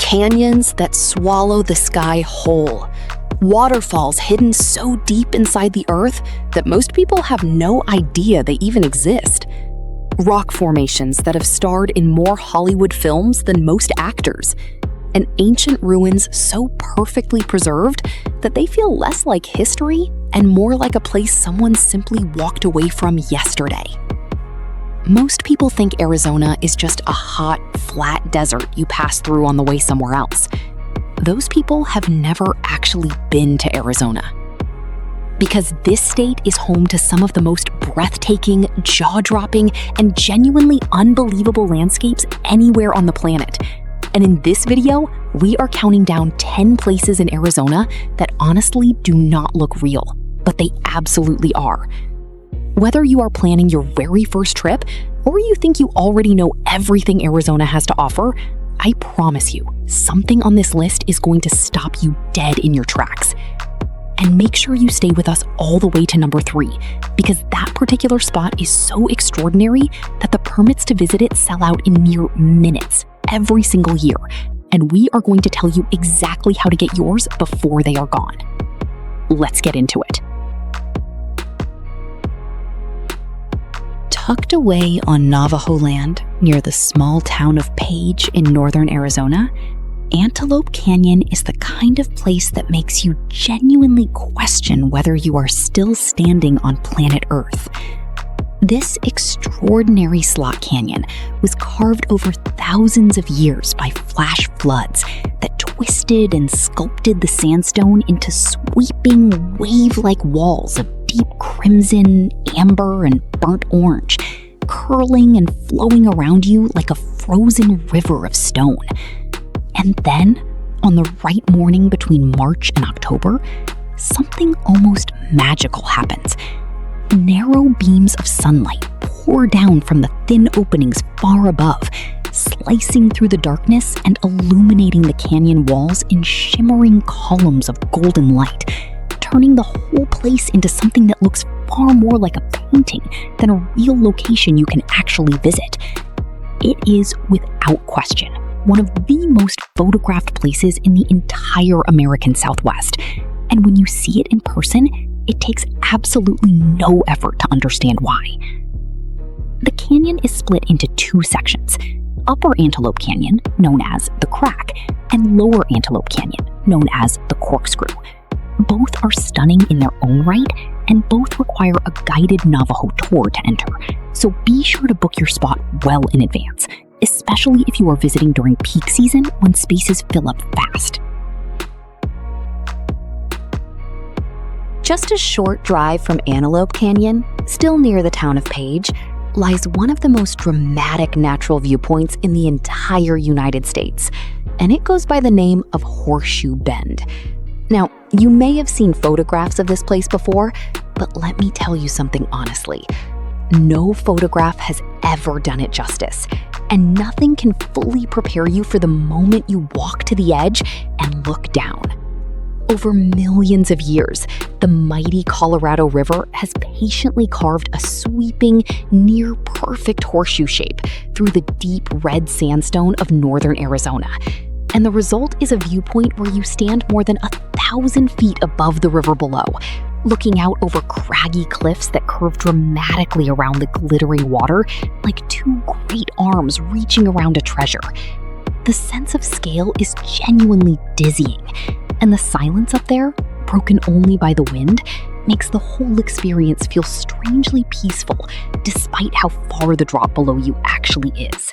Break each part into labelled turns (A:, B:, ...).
A: Canyons that swallow the sky whole. Waterfalls hidden so deep inside the earth that most people have no idea they even exist. Rock formations that have starred in more Hollywood films than most actors. And ancient ruins so perfectly preserved that they feel less like history and more like a place someone simply walked away from yesterday. Most people think Arizona is just a hot, flat desert you pass through on the way somewhere else. Those people have never actually been to Arizona. Because this state is home to some of the most breathtaking, jaw-dropping, and genuinely unbelievable landscapes anywhere on the planet. And in this video, we are counting down 10 places in Arizona that honestly do not look real, but they absolutely are. Whether you are planning your very first trip, or you think you already know everything Arizona has to offer, I promise you, something on this list is going to stop you dead in your tracks. And make sure you stay with us all the way to number 3, because that particular spot is so extraordinary that the permits to visit it sell out in mere minutes every single year, and we are going to tell you exactly how to get yours before they are gone. Let's get into it. Tucked away on Navajo land near the small town of Page in northern Arizona, Antelope Canyon is the kind of place that makes you genuinely question whether you are still standing on planet Earth. This extraordinary slot canyon was carved over thousands of years by flash floods that twisted and sculpted the sandstone into sweeping wave-like walls of deep crimson, amber, and burnt orange, curling and flowing around you like a frozen river of stone. And then, on the right morning between March and October, something almost magical happens. Narrow beams of sunlight pour down from the thin openings far above, slicing through the darkness and illuminating the canyon walls in shimmering columns of golden light, turning the whole place into something that looks far more like a painting than a real location you can actually visit. It is, without question, one of the most photographed places in the entire American Southwest. And when you see it in person, it takes absolutely no effort to understand why. The canyon is split into 2 sections: Upper Antelope Canyon, known as the Crack, and Lower Antelope Canyon, known as the Corkscrew. Both are stunning in their own right, and both require a guided Navajo tour to enter, so be sure to book your spot well in advance, especially if you are visiting during peak season when spaces fill up fast. Just a short drive from Antelope Canyon, still near the town of Page, lies one of the most dramatic natural viewpoints in the entire United States, and it goes by the name of Horseshoe Bend. Now, you may have seen photographs of this place before, but let me tell you something honestly. No photograph has ever done it justice, and nothing can fully prepare you for the moment you walk to the edge and look down. Over millions of years, the mighty Colorado River has patiently carved a sweeping, near-perfect horseshoe shape through the deep red sandstone of northern Arizona. And the result is a viewpoint where you stand more than 1,000 feet above the river below, looking out over craggy cliffs that curve dramatically around the glittering water like 2 great arms reaching around a treasure. The sense of scale is genuinely dizzying, and the silence up there, broken only by the wind, makes the whole experience feel strangely peaceful, despite how far the drop below you actually is.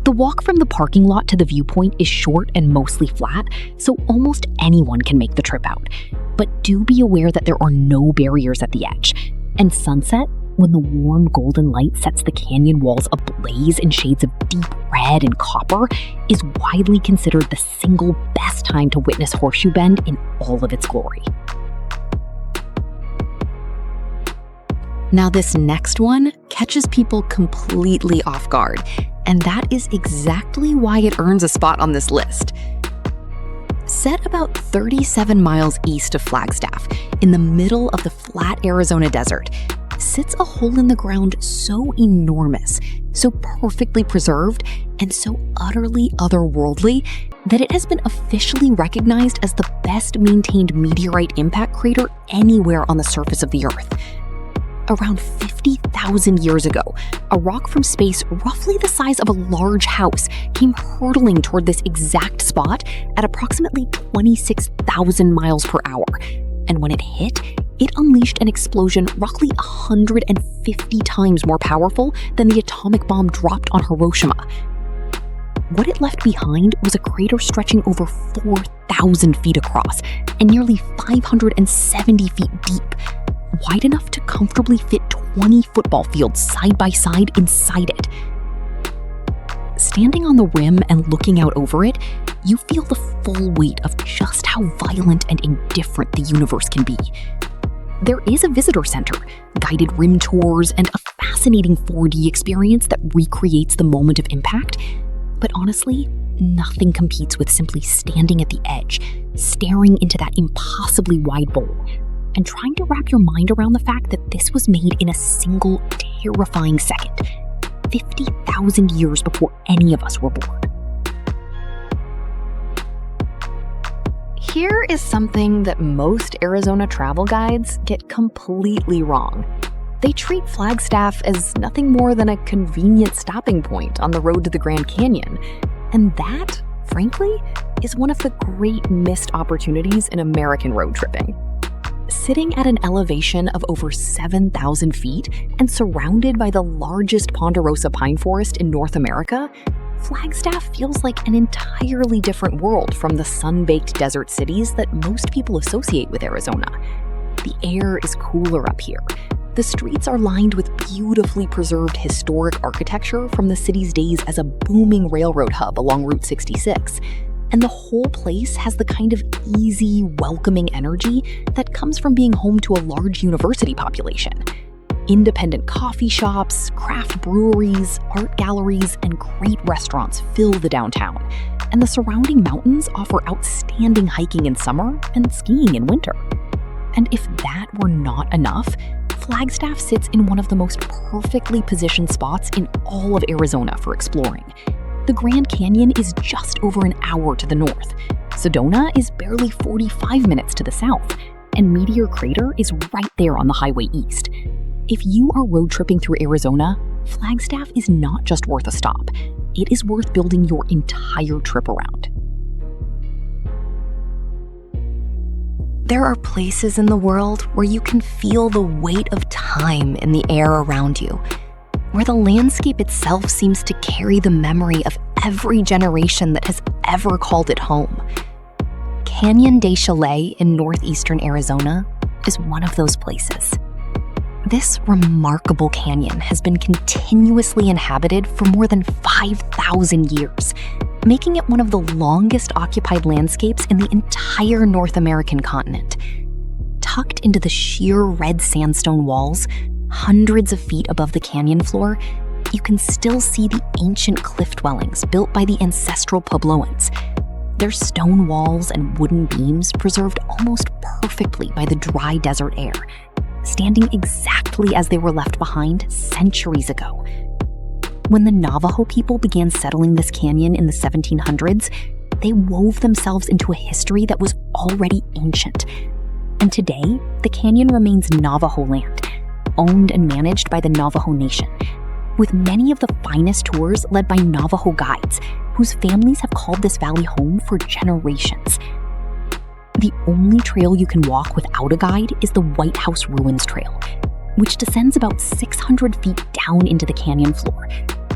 A: The walk from the parking lot to the viewpoint is short and mostly flat, so almost anyone can make the trip out. But do be aware that there are no barriers at the edge. And sunset, when the warm golden light sets the canyon walls ablaze in shades of deep red and copper, is widely considered the single best time to witness Horseshoe Bend in all of its glory. Now this next one catches people completely off guard, and that is exactly why it earns a spot on this list. Set about 37 miles east of Flagstaff, in the middle of the flat Arizona desert, sits a hole in the ground so enormous, so perfectly preserved, and so utterly otherworldly that it has been officially recognized as the best maintained meteorite impact crater anywhere on the surface of the Earth. Around 50,000 years ago, a rock from space roughly the size of a large house came hurtling toward this exact spot at approximately 26,000 miles per hour. And when it hit, it unleashed an explosion roughly 150 times more powerful than the atomic bomb dropped on Hiroshima. What it left behind was a crater stretching over 4,000 feet across and nearly 570 feet deep, wide enough to comfortably fit 20 football fields side by side inside it. Standing on the rim and looking out over it, you feel the full weight of just how violent and indifferent the universe can be. There is a visitor center, guided rim tours, and a fascinating 4D experience that recreates the moment of impact. But honestly, nothing competes with simply standing at the edge, staring into that impossibly wide bowl, and trying to wrap your mind around the fact that this was made in a single terrifying second, 50,000 years before any of us were born. Here is something that most Arizona travel guides get completely wrong. They treat Flagstaff as nothing more than a convenient stopping point on the road to the Grand Canyon, and that, frankly, is one of the great missed opportunities in American road tripping. Sitting at an elevation of over 7,000 feet and surrounded by the largest ponderosa pine forest in North America, Flagstaff feels like an entirely different world from the sun-baked desert cities that most people associate with Arizona. The air is cooler up here. The streets are lined with beautifully preserved historic architecture from the city's days as a booming railroad hub along Route 66. And the whole place has the kind of easy, welcoming energy that comes from being home to a large university population. Independent coffee shops, craft breweries, art galleries, and great restaurants fill the downtown, and the surrounding mountains offer outstanding hiking in summer and skiing in winter. And if that were not enough, Flagstaff sits in one of the most perfectly positioned spots in all of Arizona for exploring. The Grand Canyon is just over an hour to the north. Sedona is barely 45 minutes to the south, and Meteor Crater is right there on the highway east. If you are road tripping through Arizona, Flagstaff is not just worth a stop. It is worth building your entire trip around. There are places in the world where you can feel the weight of time in the air around you, where the landscape itself seems to carry the memory of every generation that has ever called it home. Canyon de Chelly in northeastern Arizona is one of those places. This remarkable canyon has been continuously inhabited for more than 5,000 years, making it one of the longest occupied landscapes in the entire North American continent. Tucked into the sheer red sandstone walls, hundreds of feet above the canyon floor, you can still see the ancient cliff dwellings built by the ancestral Puebloans. Their stone walls and wooden beams preserved almost perfectly by the dry desert air, standing exactly as they were left behind centuries ago. When the Navajo people began settling this canyon in the 1700s, they wove themselves into a history that was already ancient. And today, the canyon remains Navajo land, owned and managed by the Navajo Nation, with many of the finest tours led by Navajo guides, whose families have called this valley home for generations. The only trail you can walk without a guide is the White House Ruins Trail, which descends about 600 feet down into the canyon floor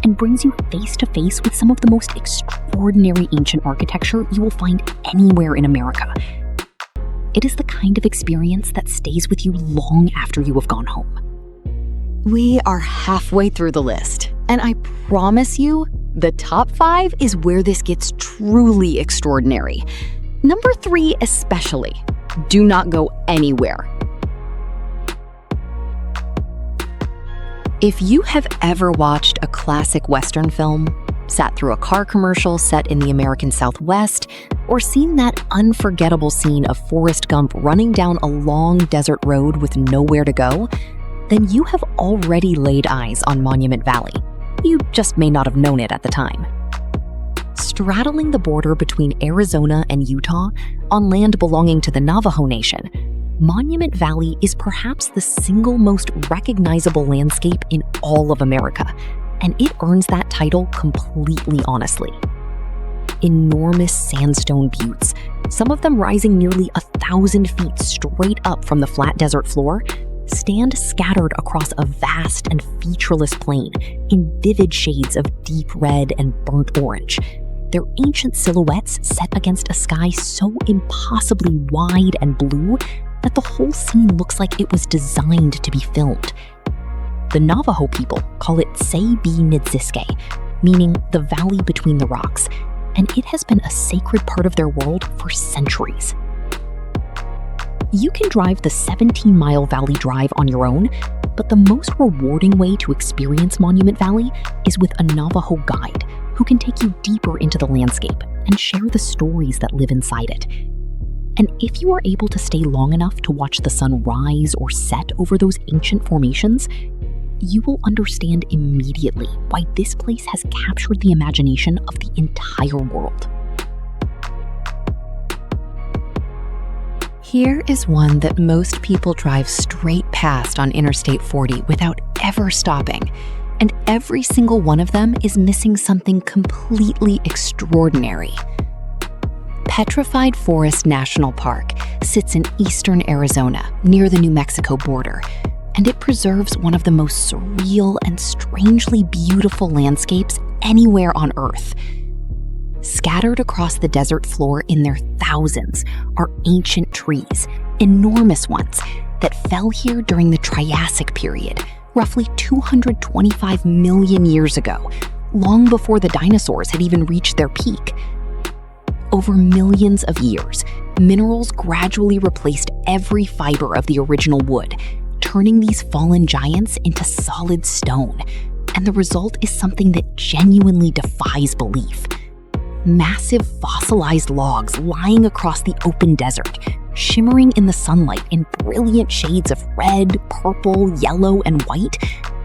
A: and brings you face to face with some of the most extraordinary ancient architecture you will find anywhere in America. It is the kind of experience that stays with you long after you have gone home. We are halfway through the list, and I promise you, the top 5 is where this gets truly extraordinary. Number 3 especially. Do not go anywhere. If you have ever watched a classic Western film, sat through a car commercial set in the American Southwest, or seen that unforgettable scene of Forrest Gump running down a long desert road with nowhere to go, then you have already laid eyes on Monument Valley. You just may not have known it at the time. Straddling the border between Arizona and Utah, on land belonging to the Navajo Nation, Monument Valley is perhaps the single most recognizable landscape in all of America, and it earns that title completely honestly. Enormous sandstone buttes, some of them rising nearly 1,000 feet straight up from the flat desert floor, stand scattered across a vast and featureless plain in vivid shades of deep red and burnt orange. Their ancient silhouettes set against a sky so impossibly wide and blue that the whole scene looks like it was designed to be filmed. The Navajo people call it Nidziske, meaning the valley between the rocks, and it has been a sacred part of their world for centuries. You can drive the 17-mile Valley Drive on your own, but the most rewarding way to experience Monument Valley is with a Navajo guide who can take you deeper into the landscape and share the stories that live inside it. And if you are able to stay long enough to watch the sun rise or set over those ancient formations, you will understand immediately why this place has captured the imagination of the entire world. Here is one that most people drive straight past on Interstate 40 without ever stopping, and every single one of them is missing something completely extraordinary. Petrified Forest National Park sits in eastern Arizona, near the New Mexico border, and it preserves one of the most surreal and strangely beautiful landscapes anywhere on Earth. Scattered across the desert floor in their thousands are ancient trees, enormous ones, that fell here during the Triassic period, roughly 225 million years ago, long before the dinosaurs had even reached their peak. Over millions of years, minerals gradually replaced every fiber of the original wood, turning these fallen giants into solid stone, and the result is something that genuinely defies belief. Massive fossilized logs lying across the open desert, shimmering in the sunlight in brilliant shades of red, purple, yellow, and white,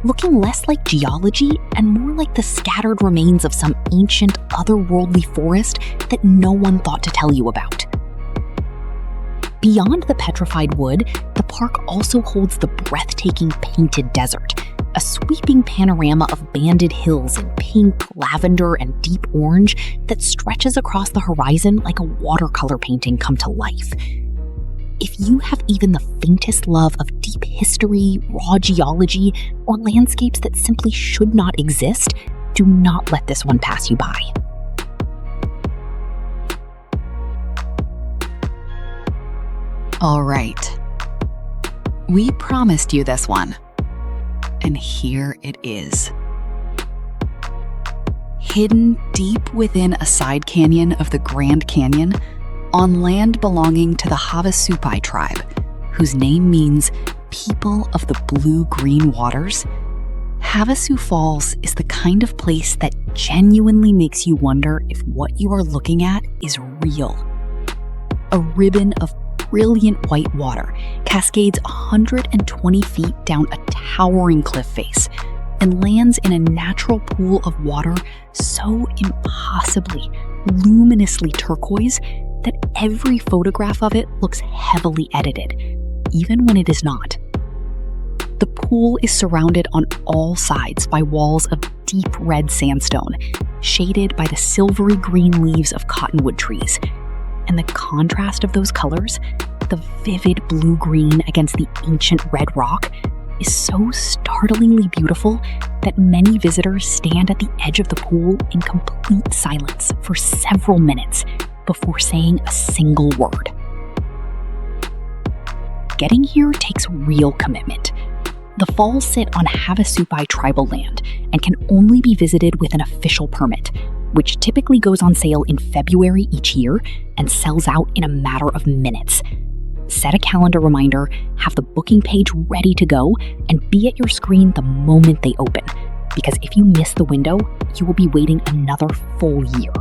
A: looking less like geology and more like the scattered remains of some ancient, otherworldly forest that no one thought to tell you about. Beyond the petrified wood, the park also holds the breathtaking Painted Desert, a sweeping panorama of banded hills in pink, lavender, and deep orange that stretches across the horizon like a watercolor painting come to life. If you have even the faintest love of deep history, raw geology, or landscapes that simply should not exist, do not let this one pass you by.
B: All right. We promised you this one. And here it is. Hidden deep within a side canyon of the Grand Canyon, on land belonging to the Havasu tribe, whose name means people of the blue-green waters, Havasu Falls is the kind of place that genuinely makes you wonder if what you are looking at is real. A ribbon of brilliant white water cascades 120 feet down a towering cliff face and lands in a natural pool of water so impossibly, luminously turquoise that every photograph of it looks heavily edited, even when it is not. The pool is surrounded on all sides by walls of deep red sandstone, shaded by the silvery green leaves of cottonwood trees. And the contrast of those colors, the vivid blue-green against the ancient red rock, is so startlingly beautiful that many visitors stand at the edge of the pool in complete silence for several minutes before saying a single word. Getting here takes real commitment. The falls sit on Havasu tribal land and can only be visited with an official permit, which typically goes on sale in February each year and sells out in a matter of minutes. Set a calendar reminder, have the booking page ready to go, and be at your screen the moment they open, because if you miss the window, you will be waiting another full year.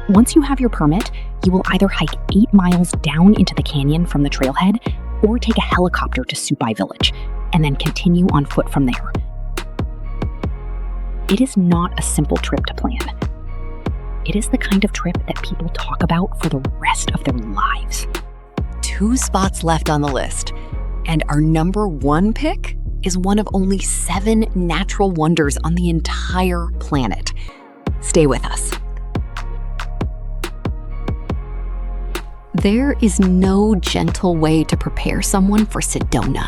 B: Once you have your permit, you will either hike 8 miles down into the canyon from the trailhead or take a helicopter to Supai Village, and then continue on foot from there. It is not a simple trip to plan.
A: It is the kind of trip that people talk about for the rest of their lives.
B: 2 spots left on the list, and our number 1 pick is one of only 7 natural wonders on the entire planet. Stay with us. There is no gentle way to prepare someone for Sedona.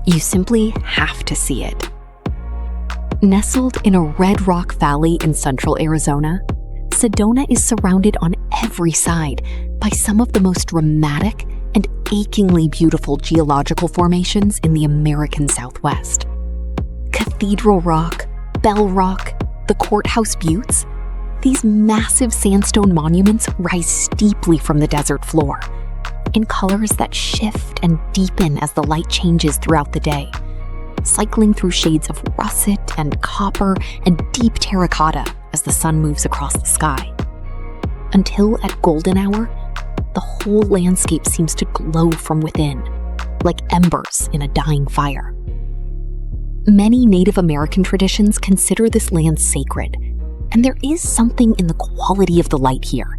B: You simply have to see it. Nestled in a red rock valley in central Arizona, Sedona is surrounded on every side by some of the most dramatic and achingly beautiful geological formations in the American Southwest. Cathedral Rock, Bell Rock, the Courthouse Buttes, these massive sandstone monuments rise steeply from the desert floor, in colors that shift and deepen as the light changes throughout the day, cycling through shades of russet and copper and deep terracotta as the sun moves across the sky. Until at golden hour, the whole landscape seems to glow from within, like embers in a dying fire. Many Native American traditions consider this land sacred, and there is something in the quality of the light here,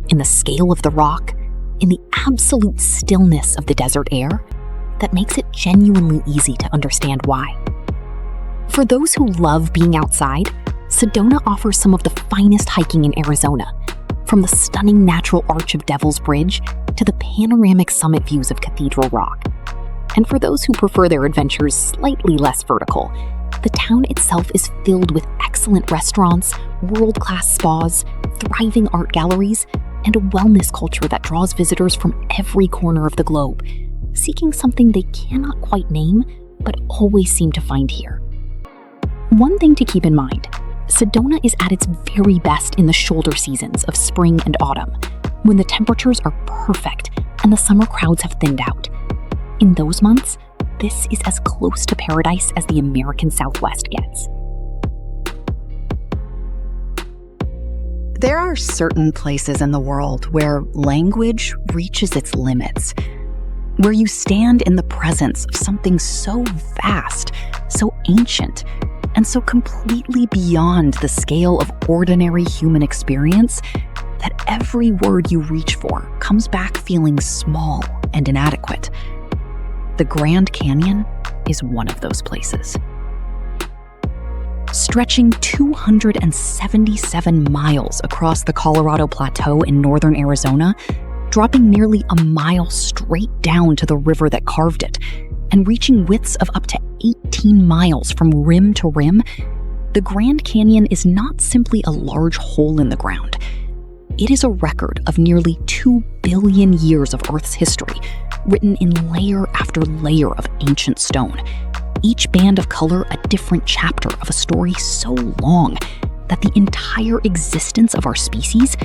B: in the scale of the rock, in the absolute stillness of the desert air, that makes it genuinely easy to understand why. For those who love being outside, Sedona offers some of the finest hiking in Arizona, from the stunning natural arch of Devil's Bridge to the panoramic summit views of Cathedral Rock. And for those who prefer their adventures slightly less vertical, the town itself is filled with excellent restaurants, world-class spas, thriving art galleries, and a wellness culture that draws visitors from every corner of the globe, seeking something they cannot quite name, but always seem to find here. One thing to keep in mind, Sedona is at its very best in the shoulder seasons of spring and autumn, when the temperatures are perfect and the summer crowds have thinned out. In those months, this is as close to paradise as the American Southwest gets. There are certain places in the world where language reaches its limits, where you stand in the presence of something so vast, so ancient, and so completely beyond the scale of ordinary human experience that every word you reach for comes back feeling small and inadequate. The Grand Canyon is one of those places. Stretching 277 miles across the Colorado Plateau in northern Arizona, dropping nearly a mile straight down to the river that carved it, and reaching widths of up to 18 miles from rim to rim, the Grand Canyon is not simply a large hole in the ground. It is a record of nearly 2 billion years of Earth's history, written in layer after layer of ancient stone, each band of color a different chapter of a story so long that the entire existence of our species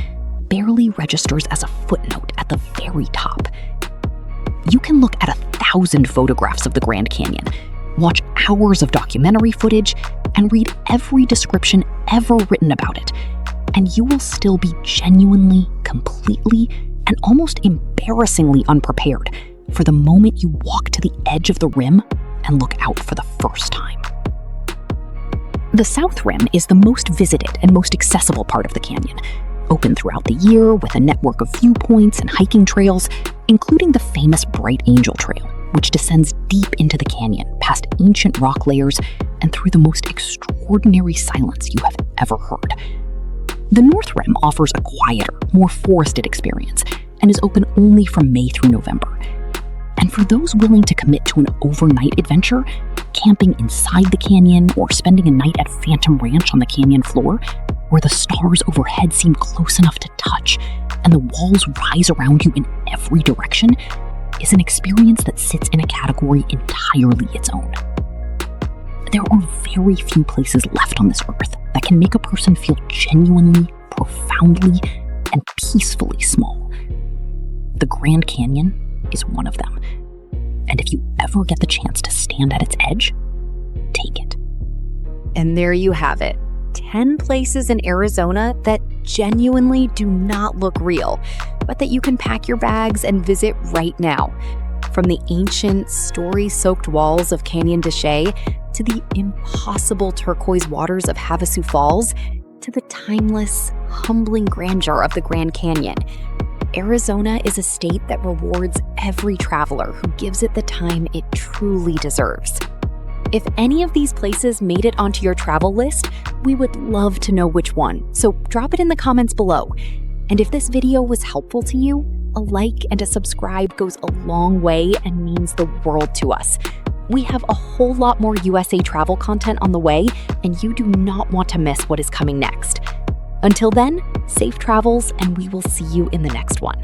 B: barely registers as a footnote at the very top. You can look at 1,000 photographs of the Grand Canyon, watch hours of documentary footage, and read every description ever written about it, and you will still be genuinely, completely, and almost embarrassingly unprepared for the moment you walk to the edge of the rim and look out for the first time. The South Rim is the most visited and most accessible part of the canyon, open throughout the year with a network of viewpoints and hiking trails, including the famous Bright Angel Trail, which descends deep into the canyon past ancient rock layers and through the most extraordinary silence you have ever heard. The North Rim offers a quieter, more forested experience and is open only from May through November. And for those willing to commit to an overnight adventure, camping inside the canyon or spending a night at Phantom Ranch on the canyon floor, where the stars overhead seem close enough to touch and the walls rise around you in every direction, is an experience that sits in a category entirely its own. There are very few places left on this earth that can make a person feel genuinely, profoundly, and peacefully small. The Grand Canyon is one of them. And if you ever get the chance to stand at its edge, take it.
A: And there you have it. 10 places in Arizona that genuinely do not look real, but that you can pack your bags and visit right now. From the ancient, story-soaked walls of Canyon de Chelly to the impossible turquoise waters of Havasu Falls, to the timeless, humbling grandeur of the Grand Canyon. Arizona is a state that rewards every traveler who gives it the time it truly deserves. If any of these places made it onto your travel list, we would love to know which one, so drop it in the comments below. And if this video was helpful to you, a like and a subscribe goes a long way and means the world to us. We have a whole lot more USA travel content on the way, and you do not want to miss what is coming next. Until then, safe travels, and we will see you in the next one.